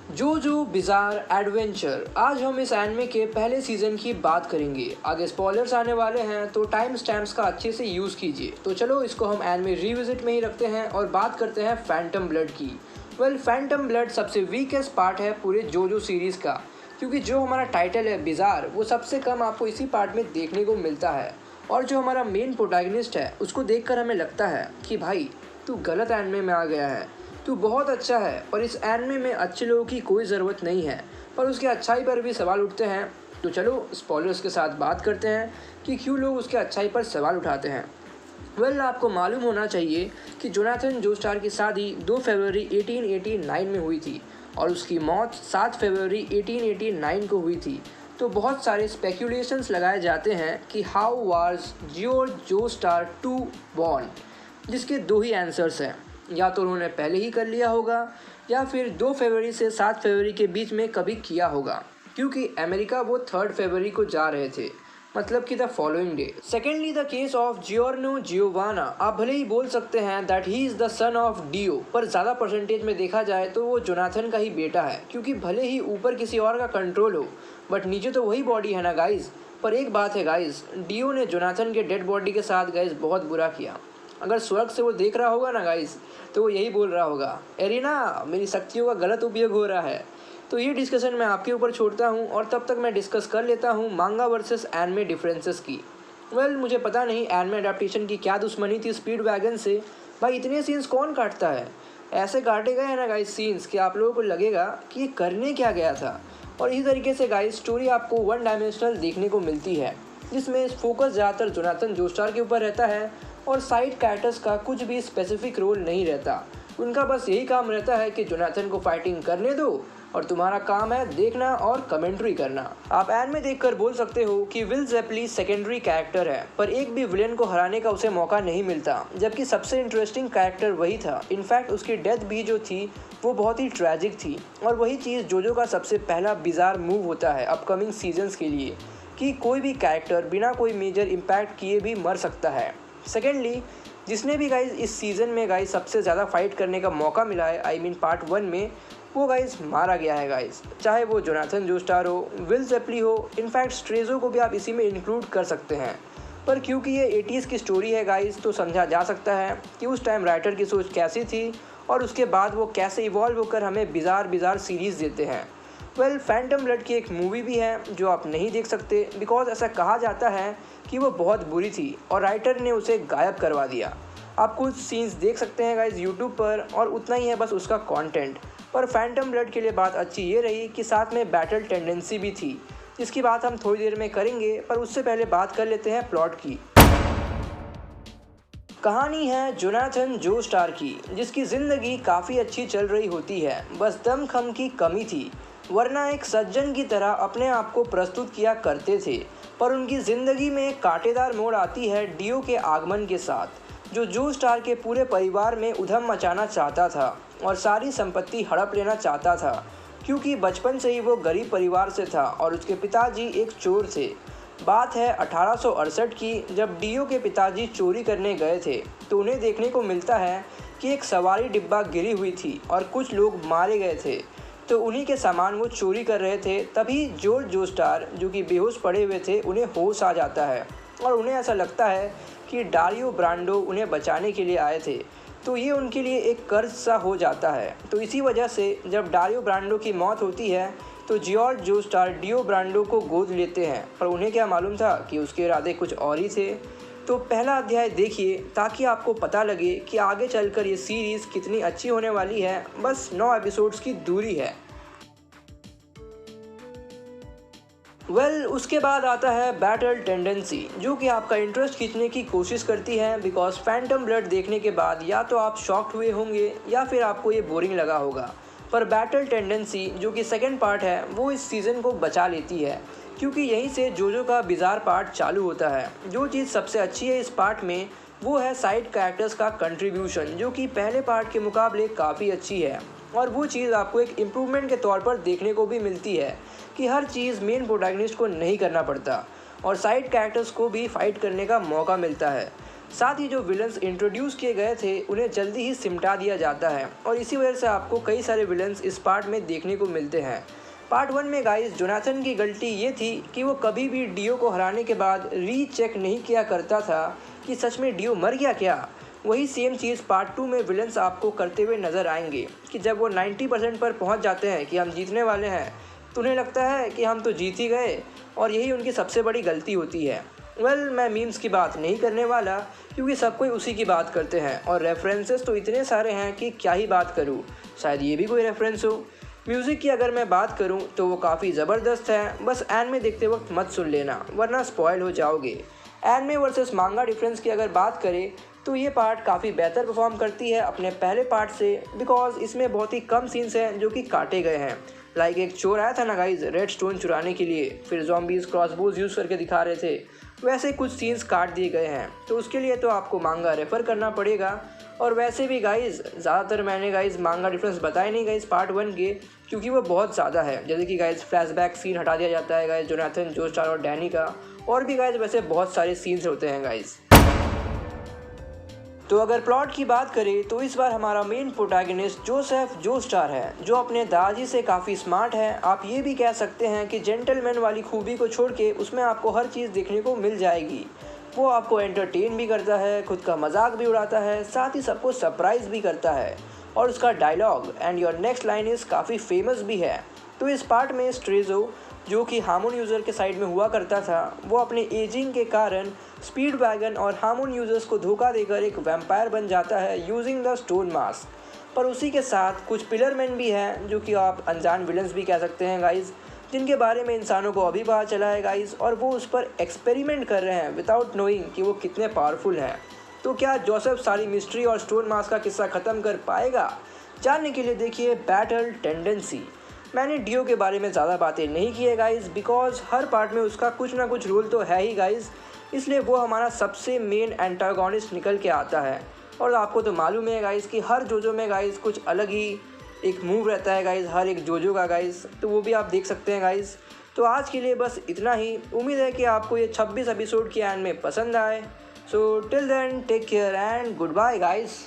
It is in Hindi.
जोजो बिज़ार एडवेंचर। आज हम इस एनिमे के पहले सीज़न की बात करेंगे। आगे स्पॉयलर्स आने वाले हैं तो टाइम स्टैम्प्स का अच्छे से यूज़ कीजिए। तो चलो इसको हम एनिमे रिविजिट में ही रखते हैं और बात करते हैं फैंटम ब्लड की। फैंटम ब्लड सबसे वीकेस्ट पार्ट है पूरे जोजो सीरीज़ का, क्योंकि जो हमारा टाइटल है बिज़ार, वो सबसे कम आपको इसी पार्ट में देखने को मिलता है। और जो हमारा मेन प्रोटैगनिस्ट है उसको देखकर हमें लगता है कि भाई तू गलत एनिमे में आ गया है, तू बहुत अच्छा है और इस एनिमे में अच्छे लोगों की कोई ज़रूरत नहीं है। पर उसकी अच्छाई पर भी सवाल उठते हैं। तो चलो स्पॉयलर्स के साथ बात करते हैं कि क्यों लोग उसके अच्छाई पर सवाल उठाते हैं। आपको मालूम होना चाहिए कि जोनाथन जोस्टार की शादी 2 फरवरी 1889 में हुई थी और उसकी मौत 7 फरवरी 1889 को हुई थी। तो बहुत सारे स्पेक्यूलेशंस लगाए जाते हैं कि how was George Joestar to born, जिसके दो ही आंसर्स हैं। या तो उन्होंने पहले ही कर लिया होगा या फिर 2 फरवरी से 7 फरवरी के बीच में कभी किया होगा, क्योंकि अमेरिका वो 3 फरवरी को जा रहे थे, मतलब कि the following day. Secondly the case of Giorno Giovanna. आप भले ही बोल सकते हैं that he is the son of Dio, पर ज़्यादा परसेंटेज में देखा जाए तो वो जोनाथन का ही बेटा है, क्योंकि भले ही ऊपर किसी और का कंट्रोल हो बट नीचे तो वही बॉडी है ना गाइज। पर एक बात है गाइज, डियो ने जोनाथन के डेड बॉडी के साथ गाइज बहुत बुरा किया। अगर स्वर्ग से वो देख रहा होगा ना गाइज, तो वो यही बोल रहा होगा, एरिना मेरी शक्तियों का गलत उपयोग हो रहा है। तो ये डिस्कशन मैं आपके ऊपर छोड़ता हूँ और तब तक मैं डिस्कस कर लेता हूँ मांगा वर्सेस एनिमे डिफरेंसेस की। मुझे पता नहीं एनिमे अडेप्टेशन की क्या दुश्मनी थी स्पीड वैगन से। भाई इतने सीन्स कौन काटता है? ऐसे काटे गए हैं ना गाइज सीन्स कि आप लोगों को लगेगा कि ये करने क्या गया था। और इसी तरीके से गाइज स्टोरी आपको वन डायमेंशनल देखने को मिलती है, जिसमें फोकस ज़्यादातर जोनाथन जोस्टार के ऊपर रहता है और साइड कैरेक्टर्स का कुछ भी स्पेसिफिक रोल नहीं रहता। उनका बस यही काम रहता है कि जोनाथन को फाइटिंग करने दो और तुम्हारा काम है देखना और कमेंट्री करना। आप एनिमे देखकर बोल सकते हो कि विल ज़ेपली सेकेंडरी कैरेक्टर है, पर एक भी विलेन को हराने का उसे मौका नहीं मिलता, जबकि सबसे इंटरेस्टिंग कैरेक्टर वही था। इनफैक्ट उसकी डेथ भी जो थी वो बहुत ही ट्रैजिक थी। और वही चीज़ जोजो का सबसे पहला बिजार मूव होता है अपकमिंग सीजन्स के लिए, कि कोई भी कैरेक्टर बिना कोई मेजर इम्पैक्ट किए भी मर सकता है। सेकेंडली, जिसने भी गाइज इस सीज़न में गाइज सबसे ज़्यादा फाइट करने का मौका मिला है, आई मीन पार्ट 1 में, वो गाइज मारा गया है गाइज। चाहे वो जोनाथन जोस्टार हो, विल ज़ेपली हो, इनफैक्ट स्ट्रेजो को भी आप इसी में इंक्लूड कर सकते हैं। पर क्योंकि ये 80s की स्टोरी है गाइज, तो समझा जा सकता है कि उस टाइम राइटर की सोच कैसी थी और उसके बाद वो कैसे इवॉल्व होकर हमें बिजार सीरीज़ देते हैं। फैंटम ब्लड की एक मूवी भी है जो आप नहीं देख सकते, बिकॉज ऐसा कहा जाता है कि वो बहुत बुरी थी और राइटर ने उसे गायब करवा दिया। आप कुछ सीन्स देख सकते हैं गाइज यूट्यूब पर और उतना ही है बस उसका कंटेंट। पर फैंटम ब्लड के लिए बात अच्छी ये रही कि साथ में बैटल टेंडेंसी भी थी, जिसकी बात हम थोड़ी देर में करेंगे। पर उससे पहले बात कर लेते हैं प्लॉट की। कहानी है जोनाथन जोस्टार की, जिसकी ज़िंदगी काफ़ी अच्छी चल रही होती है, बस दमखम की कमी थी, वरना एक सज्जन की तरह अपने आप को प्रस्तुत किया करते थे। पर उनकी ज़िंदगी में एक कांटेदार मोड़ आती है डियो के आगमन के साथ, जो जोस्टार के पूरे परिवार में उधम मचाना चाहता था और सारी संपत्ति हड़प लेना चाहता था, क्योंकि बचपन से ही वो गरीब परिवार से था और उसके पिताजी एक चोर थे। बात है 1868 की, जब डियो के पिताजी चोरी करने गए थे तो उन्हें देखने को मिलता है कि एक सवारी डिब्बा गिरी हुई थी और कुछ लोग मारे गए थे। तो उन्हीं के सामान वो चोरी कर रहे थे। तभी जॉर्ज जोस्टार, जो कि बेहोश पड़े हुए थे, उन्हें होश आ जाता है और उन्हें ऐसा लगता है कि डारियो ब्रांडो उन्हें बचाने के लिए आए थे। तो ये उनके लिए एक कर्ज सा हो जाता है। तो इसी वजह से जब डारियो ब्रांडो की मौत होती है तो जॉर्ज जोस्टार डियो ब्रांडो को गोद लेते हैं, पर उन्हें क्या मालूम था कि उसके इरादे कुछ और ही थे। तो पहला अध्याय देखिए ताकि आपको पता लगे कि आगे चलकर ये सीरीज़ कितनी अच्छी होने वाली है। बस 9 एपिसोड्स की दूरी है। उसके बाद आता है बैटल टेंडेंसी, जो कि आपका इंटरेस्ट खींचने की कोशिश करती है, बिकॉज फैंटम ब्लड देखने के बाद या तो आप शॉक्ड हुए होंगे या फिर आपको ये बोरिंग लगा होगा। पर बैटल टेंडेंसी, जो कि सेकंड पार्ट है, वो इस सीज़न को बचा लेती है, क्योंकि यहीं से जोजो का बिजार पार्ट चालू होता है। जो चीज़ सबसे अच्छी है इस पार्ट में वो है साइड कैरेक्टर्स का कंट्रीब्यूशन, जो कि पहले पार्ट के मुकाबले काफ़ी अच्छी है। और वो चीज़ आपको एक इम्प्रूवमेंट के तौर पर देखने को भी मिलती है कि हर चीज़ मेन प्रोटैगनिस्ट को नहीं करना पड़ता और साइड कैरेक्टर्स को भी फाइट करने का मौका मिलता है। साथ ही जो विलन्स इंट्रोड्यूस किए गए थे उन्हें जल्दी ही सिमटा दिया जाता है और इसी वजह से आपको कई सारे विलन्स इस पार्ट में देखने को मिलते हैं। पार्ट 1 में गाइस जोनाथन की गलती ये थी कि वो कभी भी डियो को हराने के बाद रीचेक नहीं किया करता था कि सच में डियो मर गया क्या। वही सेम चीज़ पार्ट 2 में विलन्स आपको करते हुए नज़र आएंगे कि जब वो 90% पर पहुंच जाते हैं कि हम जीतने वाले हैं तो उन्हें लगता है कि हम तो जीत ही गए और यही उनकी सबसे बड़ी गलती होती है। मैं मीम्स की बात नहीं करने वाला क्योंकि सब कोई उसी की बात करते हैं और रेफरेंसेस तो इतने सारे हैं कि क्या ही बात करूँ, शायद ये भी कोई रेफरेंस हो। म्यूज़िक की अगर मैं बात करूं तो वो काफ़ी ज़बरदस्त है, बस एनिमे देखते वक्त मत सुन लेना वरना स्पॉइल हो जाओगे। एनिमे वर्सेस मांगा डिफरेंस की अगर बात करें तो ये पार्ट काफ़ी बेहतर परफॉर्म करती है अपने पहले पार्ट से, बिकॉज इसमें बहुत ही कम सीन्स हैं जो कि काटे गए हैं। लाइक एक चोर आया था ना गाइज रेड स्टोन चुराने के लिए, फिर ज़ॉम्बीज़ क्रॉसबोज यूज़ करके दिखा रहे थे, वैसे कुछ सीन्स काट दिए गए हैं, तो उसके लिए तो आपको मांगा रेफ़र करना पड़ेगा। और वैसे भी गाइज़ ज़्यादातर मैंने गाइज़ मांगा डिफरेंस बताए नहीं गाइज़ पार्ट 1 के, क्योंकि वो बहुत ज़्यादा है। जैसे कि गाइज़ फ्लैशबैक सीन हटा दिया जाता है गाइज़ जोनाथन, जोस्टार और डैनी का, और भी गाइज़ वैसे बहुत सारे सीन्स होते हैं गाइज़। तो अगर प्लॉट की बात करें तो इस बार हमारा मेन प्रोटैगनिस्ट जोसेफ जोस्टार है, जो अपने दादाजी से काफ़ी स्मार्ट है। आप ये भी कह सकते हैं कि जेंटलमैन वाली खूबी को छोड़ के उसमें आपको हर चीज़ देखने को मिल जाएगी। वो आपको एंटरटेन भी करता है, खुद का मजाक भी उड़ाता है, साथ ही सबको सरप्राइज़ भी करता है, और उसका dialogue and your next line is काफ़ी फेमस भी है। तो इस पार्ट में स्ट्रेजो, जो कि हार्मोन यूज़र के साइड में हुआ करता था, वो अपने एजिंग के कारण स्पीड वैगन और हार्मोन यूज़र्स को धोखा देकर एक वैम्पायर बन जाता है यूजिंग द स्टोन मास्क। पर उसी के साथ कुछ पिलरमैन भी हैं, जो कि आप अनजान विलन्स भी कह सकते हैं गाइज़, जिनके बारे में इंसानों को अभी पता चला है गाइज़, और वो उस पर एक्सपेरिमेंट कर रहे हैं विदाउट नोइंग कि वो कितने पावरफुल हैं। तो क्या जोसेफ सारी मिस्ट्री और स्टोन मास्क का किस्सा ख़त्म कर पाएगा? जानने के लिए देखिए बैटल टेंडेंसी। मैंने डियो के बारे में ज़्यादा बातें नहीं की है गाइज़, बिकॉज हर पार्ट में उसका कुछ ना कुछ रोल तो है ही गाइज़, इसलिए वो हमारा सबसे मेन एंटागोनिस्ट निकल के आता है। और आपको तो मालूम है गाइज़ कि हर जोजो में गाइज़ कुछ अलग ही एक मूव रहता है गाइज़ हर एक जोजो का गाइज़, तो वो भी आप देख सकते हैं गाइज़। तो आज के लिए बस इतना ही। उम्मीद है कि आपको ये 26 एपिसोड की एनिमे पसंद आए। So till then take care and goodbye guys.